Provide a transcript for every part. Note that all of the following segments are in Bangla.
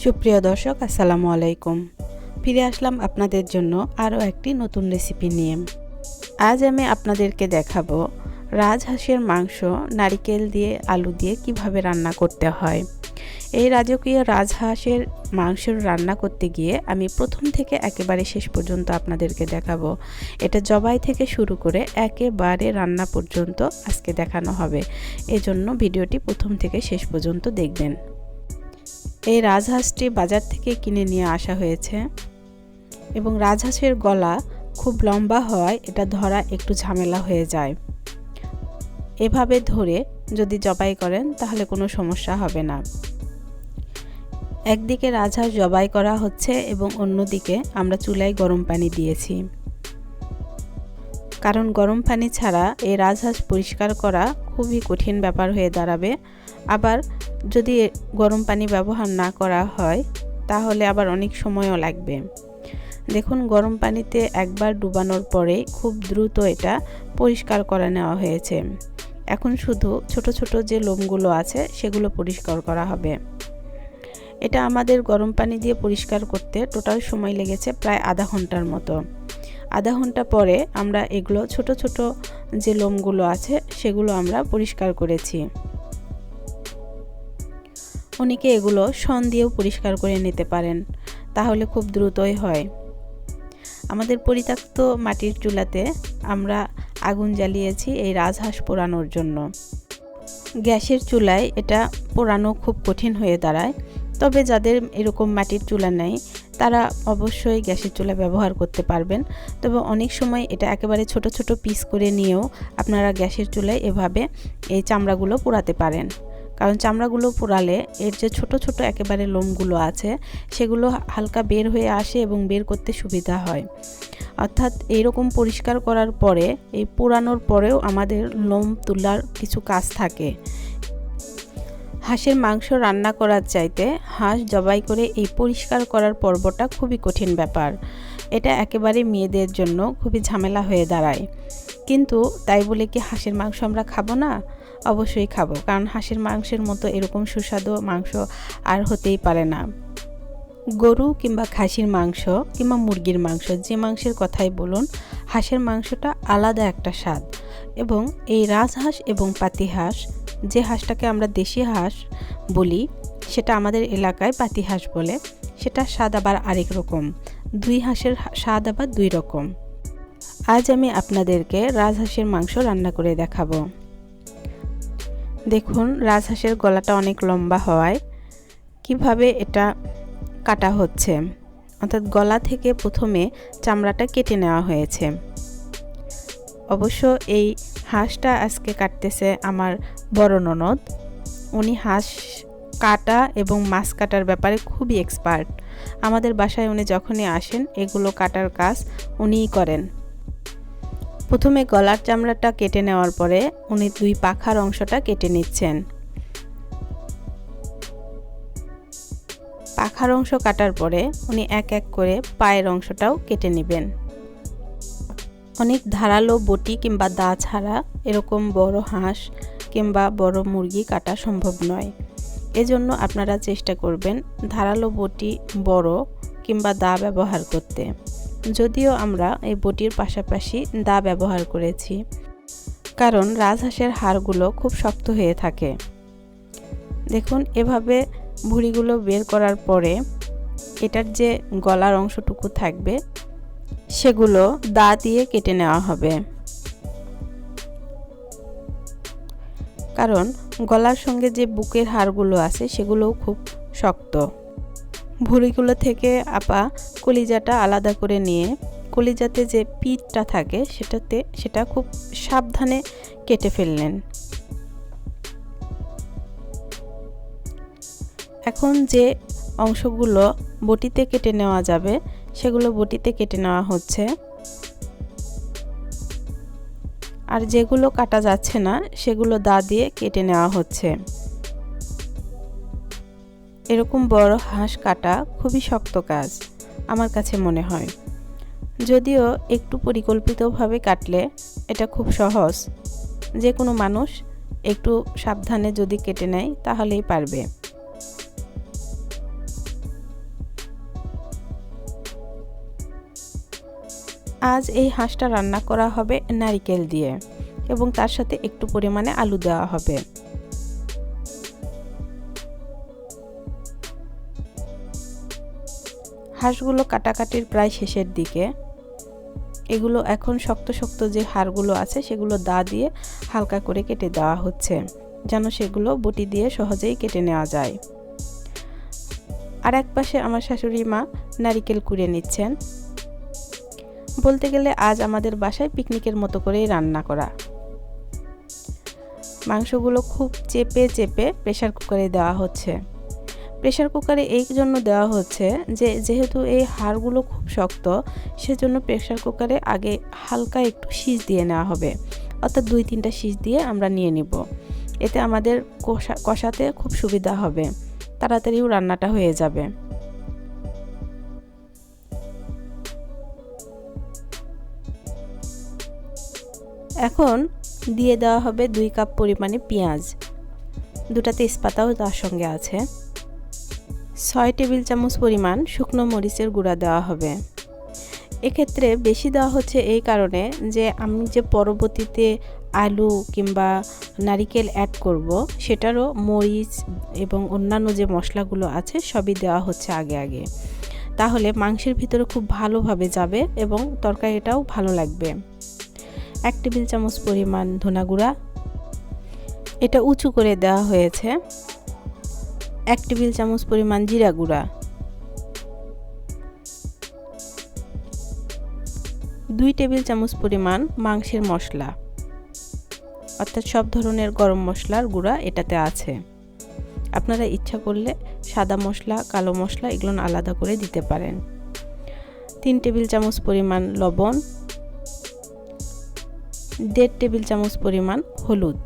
সুপ্রিয় দর্শক, আসসালামু আলাইকুম। ফিরে আসলাম আপনাদের জন্য আরও একটি নতুন রেসিপি নিয়ে। আজ আমি আপনাদেরকে দেখাবো রাজহাঁসের মাংস নারিকেল দিয়ে আলু দিয়ে কিভাবে রান্না করতে হয়। এই রাজকীয় রাজহাঁসের মাংস রান্না করতে গিয়ে আমি প্রথম থেকে একেবারে শেষ পর্যন্ত আপনাদেরকে দেখাবো। এটা জবাই থেকে শুরু করে একেবারে রান্না পর্যন্ত আজকে দেখানো হবে। এজন্য ভিডিওটি প্রথম থেকে শেষ পর্যন্ত দেখবেন। এই রাজহাঁসটি বাজার থেকে কিনে নিয়ে আসা হয়েছে এবং রাজহাঁসের গলা খুব লম্বা হওয়ায় এটা ধরা একটু ঝামেলা হয়ে যায়। এভাবে ধরে যদি জবাই করেন তাহলে কোনো সমস্যা হবে না। একদিকে রাজহাঁস জবাই করা হচ্ছে এবং অন্যদিকে আমরা চুলায় গরম পানি দিয়েছি, কারণ গরম পানি ছাড়া এই রাজহাঁস পরিষ্কার করা খুবই কঠিন ব্যাপার হয়ে দাঁড়াবে। আবার যদি গরম পানি ব্যবহার না করা হয় তাহলে আবার অনেক সময়ও লাগবে। দেখুন, গরম পানিতে একবার ডুবানোর পরে খুব দ্রুত এটা পরিষ্কার করে নেওয়া হয়েছে। এখন শুধু ছোট ছোট যে লোমগুলো আছে সেগুলো পরিষ্কার করা হবে। এটা আমাদের গরম পানি দিয়ে পরিষ্কার করতে টোটাল সময় লেগেছে প্রায় আধা ঘন্টার মতো। আধা ঘন্টা পরে আমরা এগুলো ছোট ছোট যে লোমগুলো আছে সেগুলো আমরা পরিষ্কার করেছি। অনেকে এগুলো শন দিয়েও পরিষ্কার করে নিতে পারেন, তাহলে খুব দ্রুতই হয়। আমাদের পরিত্যক্ত মাটির চুলাতে আমরা আগুন জ্বালিয়েছি এই রাজহাঁস পোড়ানোর জন্য। গ্যাসের চুলায় এটা পোড়ানো খুব কঠিন হয়ে দাঁড়ায়, তবে যাদের এরকম মাটির চুলা নেই তারা অবশ্যই গ্যাসের চুলা ব্যবহার করতে পারবেন। তবে অনেক সময় এটা একেবারে ছোট ছোট পিস করে নিয়েও আপনারা গ্যাসের চুলায় এভাবে এই চামড়াগুলো পোড়াতে পারেন, কারণ চামড়াগুলো পোড়ালে এর যে ছোট ছোট একেবারে লোমগুলো আছে সেগুলো হালকা বের হয়ে আসে এবং বের করতে সুবিধা হয়। অর্থাৎ এইরকম পরিষ্কার করার পরে এই পোড়ানোর পরেও আমাদের লোম তোলার কিছু কাজ থাকে। হাঁসের মাংস রান্না করার চাইতে হাঁস জবাই করে এই পরিষ্কার করার পর্বটা খুবই কঠিন ব্যাপার। এটা একেবারে মেয়েদের জন্য খুবই ঝামেলা হয়ে দাঁড়ায়। কিন্তু তাই বলে কি হাঁসের মাংস আমরা খাবো না? অবশ্যই খাবো, কারণ হাঁসের মাংসের মতো এরকম সুস্বাদু মাংস আর হতেই পারে না। গরু কিংবা খাসির মাংস কিংবা মুরগির মাংস, যে মাংসের কথাই বলুন, হাঁসের মাংসটা আলাদা একটা স্বাদ। এবং এই রাজহাঁস এবং পাতিহাঁস, যে হাঁসটাকে আমরা দেশি হাঁস বলি সেটা আমাদের এলাকায় পাতিহাঁস বলে, সেটা স্বাদ আবার আরেক রকম। দুই হাঁসের স্বাদ আবার দুই রকম। আজ আমি আপনাদেরকে রাজহাঁসের মাংস রান্না করে দেখাবো। দেখুন, রাজহাঁসের গলাটা অনেক লম্বা হওয়ায় কিভাবে এটা কাটা হচ্ছে, অর্থাৎ গলা থেকে প্রথমে চামড়াটা কেটে নেওয়া হয়েছে। অবশ্য এই হাঁসটা আজকে কাটতেছে আমার বড় ননদ। উনি হাঁস কাটা এবং মাছ কাটার ব্যাপারে খুবই এক্সপার্ট। আমাদের বাসায় উনি যখনই আসেন এগুলো কাটার কাজ উনিই করেন। প্রথমে গলার চামড়াটা কেটে নেওয়ার পরে উনি দুই পাখার অংশটা কেটে নিচ্ছেন। পাখার অংশ কাটার পরে উনি এক এক করে পায়ের অংশটাও কেটে নেবেন। অনেক ধারালো বটি কিংবা দা ছাড়া এরকম বড় হাঁস কিংবা বড় মুরগি কাটা সম্ভব নয়। এজন্য আপনারা চেষ্টা করবেন ধারালো বটি, বড় কিংবা দা ব্যবহার করতে। যদিও আমরা এই বটির পাশাপাশি দা ব্যবহার করেছি, কারণ রাজহাঁসের হাড়গুলো খুব শক্ত হয়ে থাকে। দেখুন, এভাবে ভুঁড়িগুলো বের করার পরে এটার যে গলার অংশটুকু থাকবে সেগুলো দা দিয়ে কেটে নেওয়া হবে, কারণ গলার সঙ্গে যে বুকের হাড়গুলো আছে সেগুলোও খুব শক্ত। ভুঁড়িগুলো থেকে আপা কলিজাটা আলাদা করে নিয়ে কলিজাতে যে পিঠটা থাকে সেটা খুব সাবধানে কেটে ফেললেন। এখন যে অংশগুলো বটিতে কেটে নেওয়া যাবে সেগুলো বটিতে কেটে নেওয়া হচ্ছে, আর যেগুলো কাটা যাচ্ছে না সেগুলো দা দিয়ে কেটে নেওয়া হচ্ছে। এরকম বড় হাঁস কাটা খুবই শক্ত কাজ আমার কাছে মনে হয়। যদিও একটু পরিকল্পিতভাবে কাটলে এটা খুব সহজ, যে কোনো মানুষ একটু সাবধানে যদি কেটে নেয় তাহলেই পারবে। আজ এই হাঁসটা রান্না করা হবে নারকেল দিয়ে এবং তার সাথে একটু পরিমাণে আলু দেওয়া হবে। হাঁসগুলো কাটাকাটির প্রায় শেষের দিকে। এগুলো এখন শক্ত শক্ত যে হাড়গুলো আছে সেগুলো দা দিয়ে হালকা করে কেটে দেওয়া হচ্ছে, যেন সেগুলো বটি দিয়ে সহজেই কেটে নেওয়া যায়। আর এক পাশে আমার শাশুড়ি মা নারকেল কুড়ে নিচ্ছেন। বলতে গেলে আজ আমাদের বাসায় পিকনিকের মতো করেই রান্না করা। মাংসগুলো খুব চেপে চেপে প্রেসার কুকারে দেওয়া হচ্ছে। প্রেসার কুকারে এই জন্য দেওয়া হচ্ছে যে যেহেতু এই হাড়গুলো খুব শক্ত, সেজন্য প্রেসার কুকারে আগে হালকা একটু সিজ দিয়ে নেওয়া হবে, অর্থাৎ 2-3টা সিজ দিয়ে আমরা নিয়ে নিব। এতে আমাদের কষাতে খুব সুবিধা হবে, তাড়াতাড়িও রান্নাটা হয়ে যাবে। এখন দিয়ে দেওয়া হবে 2 কাপ পরিমাণে পেঁয়াজ, 2টা তেজপাতাও তার সঙ্গে আছে। 6 টেবিল চামচ পরিমাণ শুকনো মরিচের গুঁড়া দেওয়া হবে। এক্ষেত্রে বেশি দেওয়া হচ্ছে এই কারণে যে আমি যে পরবর্তীতে আলু কিংবা নারিকেল অ্যাড করব, সেটারও মরিচ এবং অন্যান্য যে মশলাগুলো আছে সবই দেওয়া হচ্ছে আগে আগে। তাহলে মাংসের ভিতরে খুব ভালোভাবে যাবে এবং তরকারিটাও ভালো লাগবে। 1 টেবিল চামচ পরিমাণ ধনা গুঁড়া, এটা উঁচু করে দেওয়া হয়েছে। 1 টেবিল চামচ পরিমাণ জিরা গুঁড়া, 2 টেবিল চামচ পরিমাণ মাংসের মশলা, অর্থাৎ সব ধরনের গরম মশলার গুঁড়া এটাতে আছে। আপনারা ইচ্ছা করলে সাদা মশলা, কালো মশলা এগুলো আলাদা করে দিতে পারেন। 3 টেবিল চামচ পরিমাণ লবণ, 1.5 টেবিল চামচ পরিমাণ হলুদ,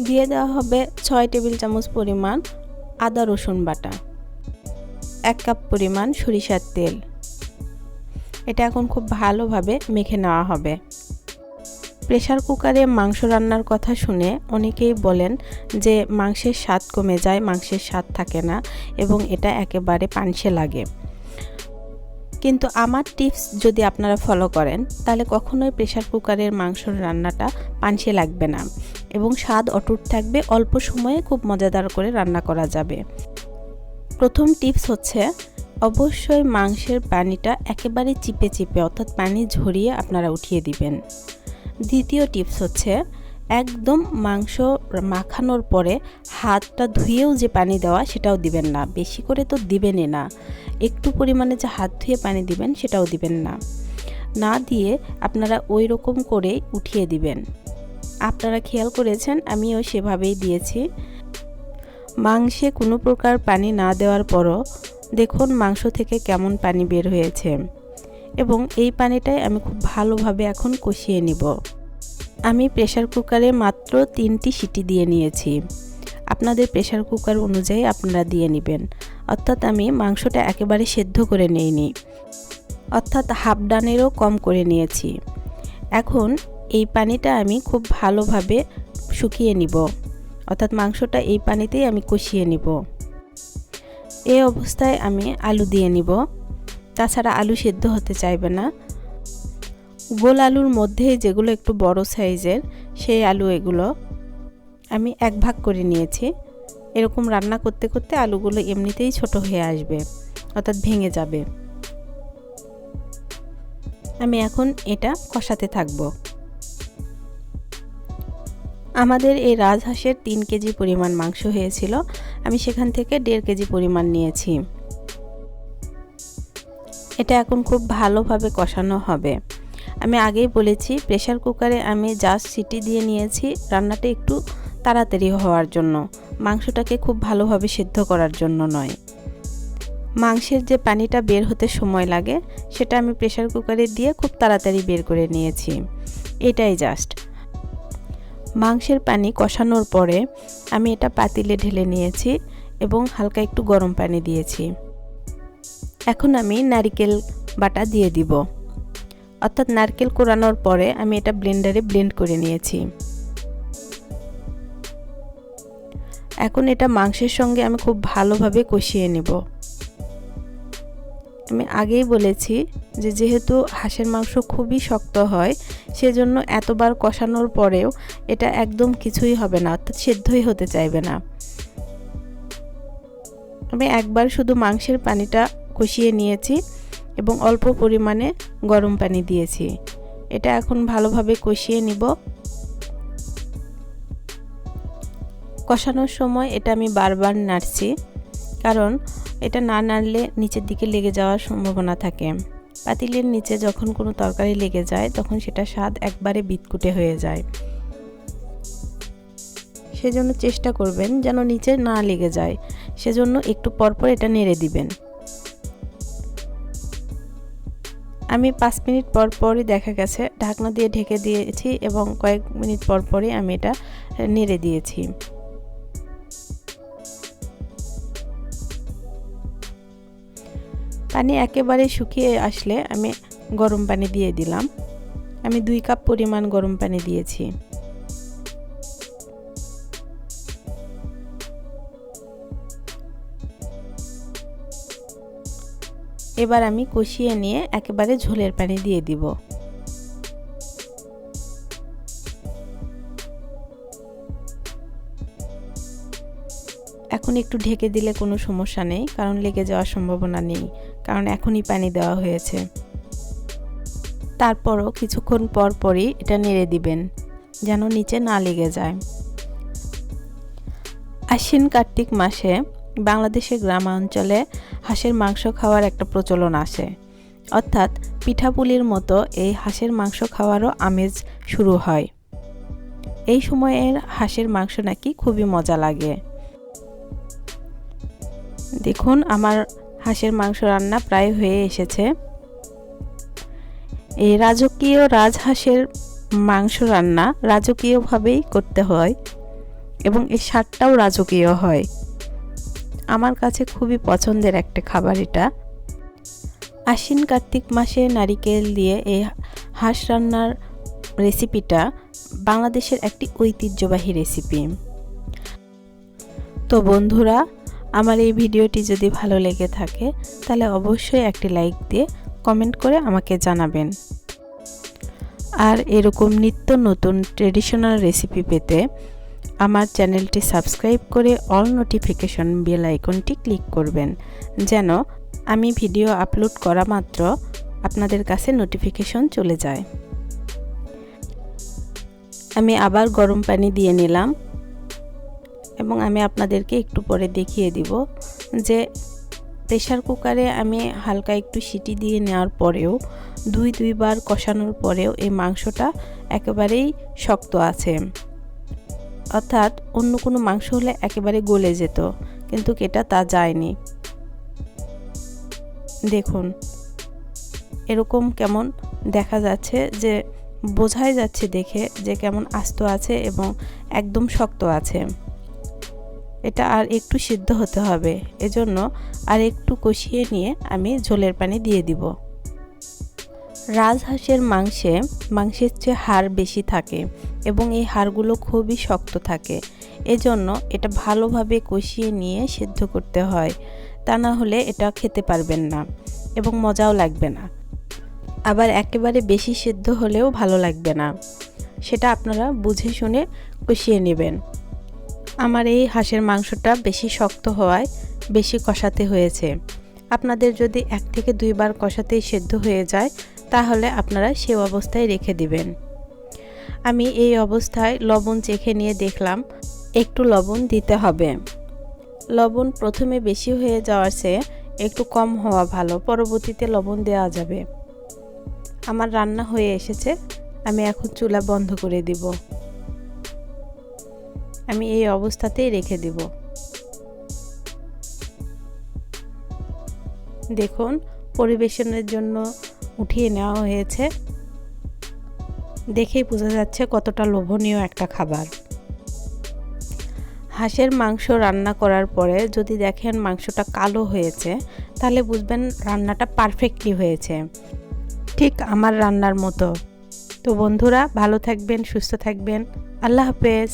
দিয়ে দেওয়া হবে 6 টেবিল চামচ পরিমাণ আদা রসুন বাটা, 1 কাপ পরিমাণ সরিষার তেল। এটা এখন খুব ভালোভাবে মেখে নেওয়া হবে। প্রেসার কুকারে মাংস রান্নার কথা শুনে অনেকেই বলেন যে মাংসের স্বাদ কমে যায়, মাংসের স্বাদ থাকে না এবং এটা একেবারে পানসে লাগে। কিন্তু আমার টিপস যদি আপনারা ফলো করেন তাহলে কখনোই প্রেসার কুকারের মাংস রান্নাটা পানসে লাগবে না এবং স্বাদ অটুট থাকবে। অল্প সময়ে খুব মজাদার করে রান্না করা যাবে। প্রথম টিপস হচ্ছে অবশ্যই মাংসের পানিটা একেবারে চিপে চিপে, অর্থাৎ পানি ঝরিয়ে আপনারা উঠিয়ে দিবেন। দ্বিতীয় টিপস হচ্ছে একদম মাংস মাখানোর পরে হাতটা ধুয়েও যে পানি দেওয়া সেটাও দিবেন না, বেশি করে তো দিবেনই না। একটু পরিমাণে যে হাত ধুয়ে পানি দিবেন সেটাও দিবেন না, না দিয়ে আপনারা ওই রকম করেই উঠিয়ে দিবেন। আপনারা খেয়াল করেছেন আমিও সেভাবেই দিয়েছি। মাংসে কোনো প্রকার পানি না দেওয়ার পরও দেখুন মাংস থেকে কেমন পানি বের হয়েছে এবং এই পানিটাই আমি খুব ভালোভাবে এখন কষিয়ে নিব। আমি প্রেসার কুকারে মাত্র 3টি সিটি দিয়ে নিয়েছি। আপনাদের প্রেসার কুকার অনুযায়ী আপনারা দিয়ে নেবেন। অর্থাৎ আমি মাংসটা একেবারে সেদ্ধ করে নিইনি, অর্থাৎ হাফ ডানেরও কম করে নিয়েছি। এখন এই পানিটা আমি খুব ভালোভাবে শুকিয়ে নিব, অর্থাৎ মাংসটা এই পানিতেই আমি কষিয়ে নিব। এই অবস্থায় আমি আলু দিয়ে নিব। তাছাড়া আলু সেদ্ধ হতে চাইবে না। গোল আলুর মধ্যে যেগুলো একটু বড় সাইজের সেই আলু, এগুলো আমি 1 ভাগ করে নিয়েছি। এরকম রান্না করতে করতে আলুগুলো এমনিতেই ছোট হয়ে আসবে, অর্থাৎ ভেঙে যাবে। আমি এখন এটা কষাতে থাকব। আমাদের এই রাজহাঁসের 3 কেজি পরিমাণ মাংস হয়েছিল, আমি সেখান থেকে 1.5 কেজি পরিমাণ নিয়েছি। এটা এখন খুব ভালোভাবে কষানো হবে। আমি আগেই বলেছি প্রেসার কুকারে আমি জাস্ট সিটি দিয়ে নিয়েছি রান্নাটা একটু তাড়াতাড়ি হওয়ার জন্য, মাংসটাকে খুব ভালোভাবে সিদ্ধ করার জন্য নয়। মাংসের যে পানিটা বের হতে সময় লাগে সেটা আমি প্রেসার কুকারে দিয়ে খুব তাড়াতাড়ি বের করে নিয়েছি। এটাই জাস্ট। মাংসের পানি কষানোর পরে আমি এটা পাতিলে ঢেলে নিয়েছি এবং হালকা একটু গরম পানি দিয়েছি। এখন আমি নারকেল বাটা দিয়ে দিব, অর্থাৎ নারকেল কোরানোর পরে আমি এটা ব্লেন্ডারে ব্লেন্ড করে নিয়েছি। এখন এটা মাংসের সঙ্গে আমি খুব ভালোভাবে কষিয়ে নেব। আমি আগেই বলেছি যে যেহেতু হাঁসের মাংস খুবই শক্ত হয়, সেজন্য এতবার কষানোর পরেও এটা একদম কিছুই হবে না, অর্থাৎ সেদ্ধই হতে চাইবে না। আমি একবার শুধু মাংসের পানিটা কষিয়ে নিয়েছি এবং অল্প পরিমাণে গরম পানি দিয়েছি। এটা এখন ভালোভাবে কষিয়ে নিব। কষানোর সময় এটা আমি বারবার নাড়ছি, কারণ এটা না নাড়লে নিচের দিকে লেগে যাওয়ার সম্ভাবনা থাকে। পাতিলের নিচে যখন কোনো তরকারি লেগে যায় তখন সেটা স্বাদ একবারে বিদকুটে হয়ে যায়। সেজন্য চেষ্টা করবেন যেন নিচে না লেগে যায়, সেজন্য একটু পরপর এটা নেড়ে দিবেন। আমি 5 মিনিট পর পরই দেখা গেছে ঢাকনা দিয়ে ঢেকে দিয়েছি এবং কয়েক মিনিট পর পরই আমি এটা নেড়ে দিয়েছি। পানি একেবারে শুকিয়ে আসলে আমি গরম পানি দিয়ে দিলাম। আমি 2 কাপ পরিমাণ গরম পানি দিয়েছি। এবার আমি কষিয়ে নিয়ে একেবারে ঝোলের পানি দিয়ে দিব। এখন একটু ঢেকে দিলে কোনো সমস্যা নেই, কারণ লেগে যাওয়ার সম্ভাবনা নেই, কারণ এখনই পানি দেওয়া হয়েছে। তারপরও কিছুক্ষণ পর পরই এটা নেড়ে দিবেন যেন নিচে না লেগে যায়। আশ্বিন কার্তিক মাসে বাংলাদেশের গ্রামাঞ্চলে হাঁসের মাংস খাওয়ার একটা প্রচলন আসে, অর্থাৎ পিঠাপুলির মতো এই হাঁসের মাংস খাওয়ারও আমেজ শুরু হয়। এই সময়ের হাঁসের মাংস নাকি খুবই মজা লাগে। দেখুন আমার হাঁসের মাংস রান্না প্রায় হয়ে এসেছে। এই রাজকীয় রাজহাঁসের মাংস রান্না রাজকীয়ভাবেই করতে হয় এবং এর স্বাদটাও রাজকীয় হয়। আমার কাছে খুবই পছন্দের একটা খাবার এটা। আশ্বিন কার্তিক মাসে নারিকেল দিয়ে এই হাঁস রান্নার রেসিপিটা বাংলাদেশের একটি ঐতিহ্যবাহী রেসিপি। তো বন্ধুরা, আমার এই ভিডিওটি যদি ভালো লেগে থাকে তাহলে অবশ্যই একটি লাইক দিয়ে কমেন্ট করে আমাকে জানাবেন। আর এরকম নিত্য নতুন ট্রেডিশনাল রেসিপি পেতে আমার চ্যানেলটি সাবস্ক্রাইব করে অল নোটিফিকেশন বেল আইকনটি ক্লিক করবেন, যেন আমি ভিডিও আপলোড করা মাত্র আপনাদের কাছে নোটিফিকেশন চলে যায়। আমি আবার গরম পানি দিয়ে নিলাম এবং আমি আপনাদেরকে একটু পরে দেখিয়ে দিব যে প্রেসার কুকারে আমি হালকা একটু সিটি দিয়ে নেওয়ার পরেও দুইবার কষানোর পরেও এই মাংসটা একেবারেই শক্ত আছে, অর্থাৎ অন্য কোনো মাংস হলে একেবারে গলে যেত, কিন্তু এটা তা যায়নি। দেখুন এরকম কেমন দেখা যাচ্ছে, যে বোঝাই যাচ্ছে দেখে যে কেমন আস্ত আছে এবং একদম শক্ত আছে। এটা আর একটু সিদ্ধ হতে হবে, এজন্য আর একটু কষিয়ে নিয়ে আমি ঝোলের পানি দিয়ে দিব। রাজহাঁসের মাংসের চেয়ে হাড় বেশি থাকে এবং এই হাড়গুলো খুবই শক্ত থাকে, এজন্য এটা ভালোভাবে কষিয়ে নিয়ে সিদ্ধ করতে হয়, তা না হলে এটা খেতে পারবেন না এবং মজাও লাগবে না। আবার একেবারে বেশি সিদ্ধ হলেও ভালো লাগবে না, সেটা আপনারা বুঝে শুনে কষিয়ে নেবেন। আমার এই হাঁসের মাংসটা বেশি শক্ত হওয়ায় বেশি কষাতে হয়েছে। আপনাদের যদি 1 থেকে 2 বার কষাতেই সেদ্ধ হয়ে যায় তাহলে আপনারা সেই অবস্থায় রেখে দিবেন। আমি এই অবস্থায় লবণ চেখে নিয়ে দেখলাম একটু লবণ দিতে হবে। লবণ প্রথমে বেশি হয়ে যাওয়ার চেয়ে একটু কম হওয়া ভালো, পরবর্তীতে লবণ দেওয়া যাবে। আমার রান্না হয়ে এসেছে, আমি এখন চুলা বন্ধ করে দিব। আমি এই অবস্থাতেই রেখে দিব। দেখুন পরিবেশনের জন্য উঠিয়ে নেওয়া হয়েছে, দেখেই বোঝা যাচ্ছে কতটা লোভনীয় একটা খাবার। হাঁসের মাংস রান্না করার পরে যদি দেখেন মাংসটা কালো হয়েছে তাহলে বুঝবেন রান্নাটা পারফেক্টলি হয়েছে, ঠিক আমার রান্নার মতো। তো বন্ধুরা, ভালো থাকবেন, সুস্থ থাকবেন। আল্লাহ হাফেজ।